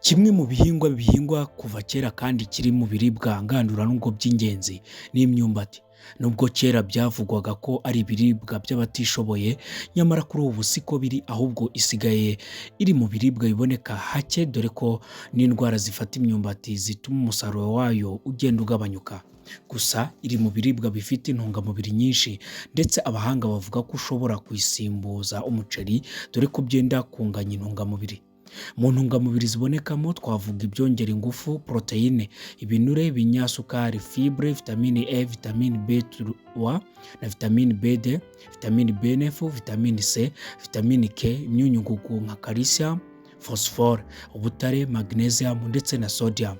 Kimwe mu bihingwa kuva kera kandi kiri mu biribwa ngandurarugo by'ingenzi ni imyumbati. Nubwo kera byavugwaga ko ari ibiribwa by'abatishoboye, nyamara kuri ubu siko biri, ahubwo isigaye iri mu biribwa biboneka hake, dore ko n'indwara zifata imyumbati zituma umusaruro wayo ugenda ugabanyuka. Gusa iri mu biribwa bifite intungamubiri nyinshi, ndetse abahanga bavuga ko ushobora kuyisimbuza umuceri, dore ko byenda kunganya intungamubiri. Mu ntungamubiri zibonekamo twavuga ibyongera ingufu, poroteyine, ibinure, ibinyasukari, fibre, vitamine E, vitamine B3 na vitamine B2, vitamine B9, vitamine C, vitamine K, imyunyungugu nka calcium, phosphore, ubutare, magnesium ndetse na sodium.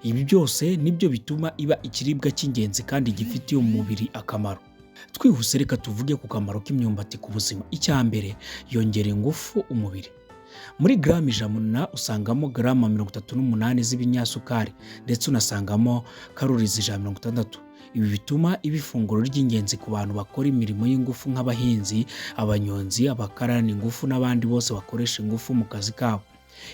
Ibi byose nibyo bituma iba ikiribwa cy'ingenzi kandi gifitiye umubiri akamaro. Twihuse reka tuvuge ku kamaro k'imyumbati ku buzima. Icya mbere, yongera ingufu umubiri. Muri gramu ijana usangamo gramu 38 z'ibinyasukari, ndetse unasangamo calories 160. Ibi bituma iba ifunguro ry'ingenzi ku bantu bakora imirimo y'ingufu nk'abahinzi, abanyonzi, abakarani ingufu n'abandi bose bakoresha ingufu mu kazi kabo.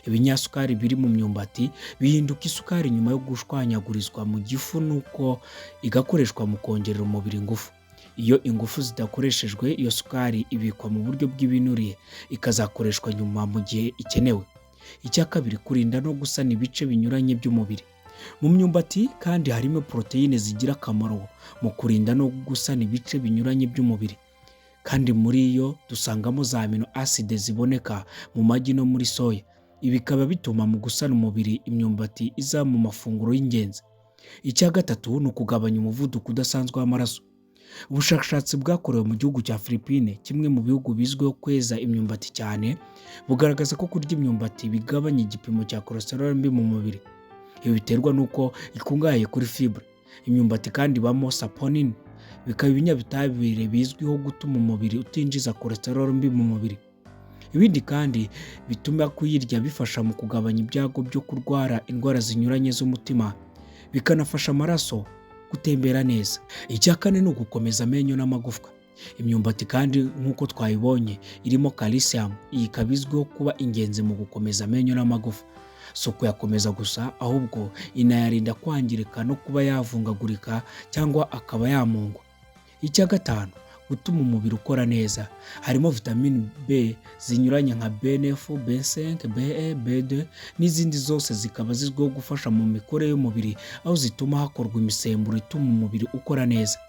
Ibinyasukari biri mu myumbati bihinduka isukari nyuma yo gushwanyagurizwa mu gifu, nuko igakoreshwa mu kongerera umubiri ingufu. Iyo ingufu zidakoreshejwe, iyo sukari ibikwa mu buryo bw'ibinure, ikazakoreshwa nyuma mu gihe ikenewe. Icya kabiri, kurinda no gusana ibice binyuranye by'umubiri. Mu myumbati kandi harimo poroteyine zigira akamaro mu kurinda no gusana ibice binyuranye by'umubiri, kandi muri yo dusangamo za amino acide ziboneka mu magi no muri soya. Ibi bikaba bituma mu gusana umubiri imyumbati iza mu mafunguro y'ingenzi. Icya gatatu ni ukugabanya umuvuduko udasanzwe w'amaraso. Ubushakashatsi bwakorewe mu gihugu cya Philippines, kimwe mu bihugu bizwiho kweza imyumbati cyane, bugaragaza ko kurya imyumbati bigabanya igipimo cya cholesterol mbi mu mubiri. Ibi biterwa n'uko ikungahaye kuri fibre. Imyumbati kandi ibamo saponin, bikaba ibinyabutabire bizwiho gutuma umubiri utinjiza cholesterol mbi mu mubiri. Ibindi kandi bituma kuyirya bifasha mu kugabanya ibyago byo kurwara indwara zinyuranye z'umutima, bikanafasha amaraso gutembera neza. Icya kane ni ugukomeza amenyo n'amagufwa. Imyumbati kandi nk'uko twayibonye irimo calcium, iyi ikaba izwiho kuba ingenzi mu gukomeza amenyo n'amagufa. Si ukuyakomeza gusa, ahubwo inayarinda kwangirika no kuba yavungagurika cyangwa akaba yamungwa. Icya gatanu, gutuma umubiri ukora neza. Harimo vitamine B zinyuranye nka B9, B5, BE, B2 n'izindi zose zikaba zizwiho gufasha mu mikorere y'umubiri, aho zituma hakorwa imisemburo ituma umubiri ukora neza.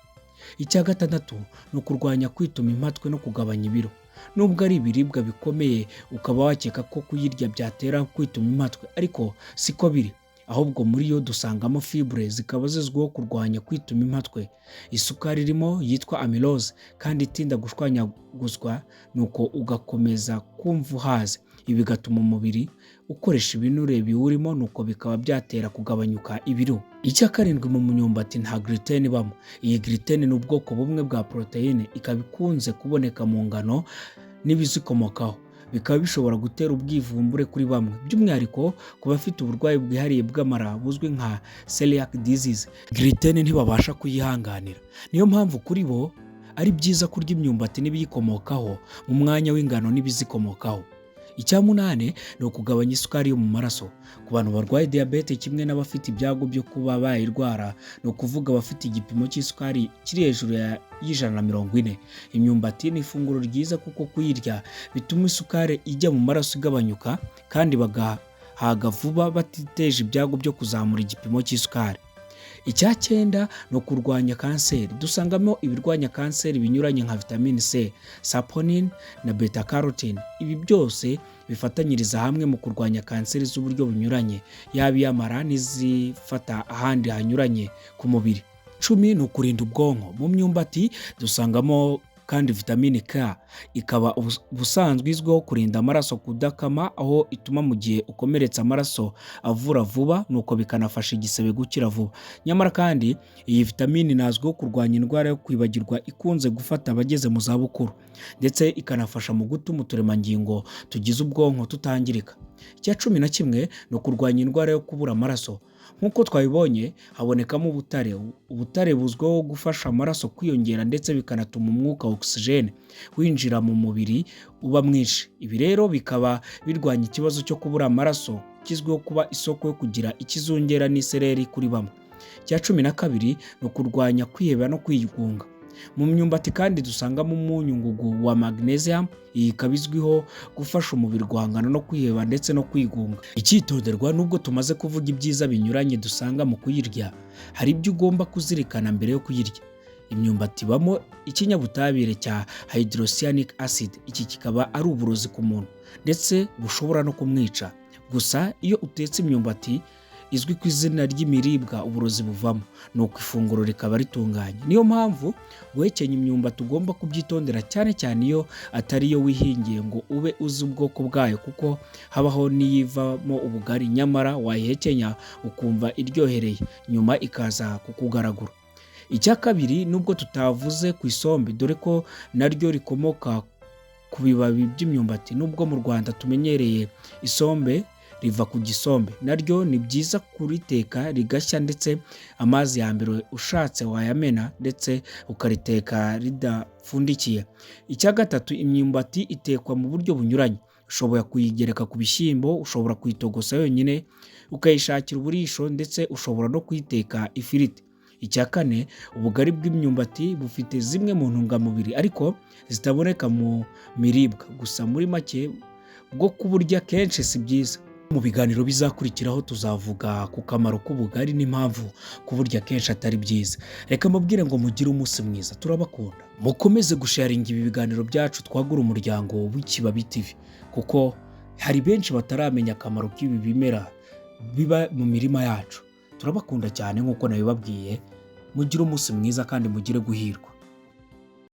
Icya gatandatu ni ukurwanya kwituma impatwe no kugabanya ibiro. Nubwo ari ibiribwa bikomeye ukaba wakeka ko kuyirya byatera kwituma impatwe, ariko siko biri. Ahubwo muri yo dusangamo fibre zikaba zizwiho kurwanya kwituma impatwe. Isukari irimo yitwa amylose kandi itinda gushwanyaguzwa, nuko ugakomeza kumva uhaze. Ibi bigatuma umubiri ukoresha ibinure biwurimo, nuko bikaba byatera kugabanyuka ibiro. Icya karindwi, mu myumbati nta gluten ibamo. Iyi gluten ni ubwoko bumwe bwa poroteyine, ikaba ikunze kuboneka mu ngano n'ibizikomokaho. Bikaba bishobora gutera ubwivumbure kuri bamwe, by'umwihariko ku bafite uburwayi bwihariye bw'amara buzwi nka celiac disease. Gluten ntibabasha kuyihanganira, niyo mpamvu kuri bo ari byiza kurya imyumbati n'ibiyikomokaho mu mwanya w'ingano n'ibizikomokaho. Icya munane ni ukugabanya isukari yo mu maraso. Ku bantu barwaye diyabete kimwe n'abafite ibyago byo kuba bayirwara, ni ukuvuga abafite igipimo cy'isukari kiri hejuru y'140, imyumbati ni ifunguro ryiza kuko kuyirya bituma isukari ijya mu maraso igabanyuka, kandi bagahaga vuba batiteje ibyago byo kuzamura igipimo cy'isukari. Icya cyenda ni ukurwanya kanseri. Dusangamo ibirwanya kanseri binyuranye nka vitamine C, saponin na beta carotene. Ibi byose bifatanyiriza hamwe mu kurwanya kanseri z'uburyo bunyuranye, yaba iy'amara n'izifata ahandi hanyuranye ku mubiri. 10 ni ukurinda ubwonko. Mu myumbati dusangamo kandi vitamine K, ikaba ubusanzwe izwiho kurinda amaraso kudakama, aho ituma mu gihe ukomeretse amaraso avura vuba, nuko bikanafasha igisebe gukira vuba. Nyamara kandi iyi vitamine inazwiho kurwanya indwara yo kwibagirwa ikunze gufata abageze mu zabukuru, ndetse ikanafasha mu gutuma uturemangingo tugize ubwonko tutangirika. Icya 11 ni ukurwanya indwara yo kubura amaraso. Nk'uko twabibonye, habonekamo ubutare. Ubutare buzwiho gufasha amaraso kwiyongera, ndetse bikanatuma umwuka oxygene winjira mu mubiri uba mwinshi. Ibi rero bikaba birwanya ikibazo cyo kubura amaraso kizwiho kuba isoko yo kugira ikizungera n'isereri kuri bamwe. Icya 12 ni ukurwanya kwiheba no kwigunga. Mu myumbati kandi dusangamo umunyu ngugu wa magnesium, iyi ikaba izwiho gufasha umubiri guhangana no kwiheba ndetse no kwigunga. Icyitonderwa, nubwo tumaze kuvuga ibyiza binyuranye dusanga mu kuyirya, hari ibyo ugomba kuzirikana mbere yo kuyirya. Imyumbati ibamo ikinyabutabire cya hydrocyanic acid, iki kikaba ari uburozi ku muntu ndetse bushobora no kumwica. Gusa iyo utetse imyumbati izwi ku izina ry'imiribwa uburozi buvamo, nuko ifunguro rikaba ritunganye. Niyo mpamvu guhekenya imyumbati ugomba kubyitondera, cyane cyane iyo atari yo wihingiye ngo ube uzi ubwoko bwayo, kuko habaho n'iyivamo ubugari nyamara wayihekenya ukumva iryohereye nyuma ikaza kukugaragura. Icya 2, nubwo tutavuze ku isombe dore ko naryo rikomoka ku bibabi by'imyumbati, nubwo mu Rwanda tumenyereye isombe riva ku gisombe, naryo ni byiza kuriteka rigashya ndetse amazi ya mbere ushatse wayamena ndetse ukariteka ridapfundikiye. Icya 3, imyumbati itekwa mu buryo bunyuranye. Ushobora kuyigereka ku bishyimbo, ushobora kuyitogosa yonyine ukayishakira uburisho ndetse ushobora no kuyiteka ifiriti. Icya 4, ubugari bw'imyumbati bufite zimwe mu ntungamubiri ariko zitaboneka mu miribwa, gusa muri make bwo kuburya kenshi si byiza. Mu biganiro bizakurikiraho tuzavuga ku kamaro k'ubugari n'impamvu kuburya kenshi atari byiza. Reka mbabwire ngo mugire umunsi mwiza, turabakunda. Mukomeze gusharinga ibi biganiro byacu twagura umuryango w'Ikibabi TV, kuko hari benshi bataramenya akamaro k'ibi bimera biba mu mirima yacu. Turabakunda cyane nk'uko nabibabwiye. Mugire umunsi mwiza kandi mugire guhirwa.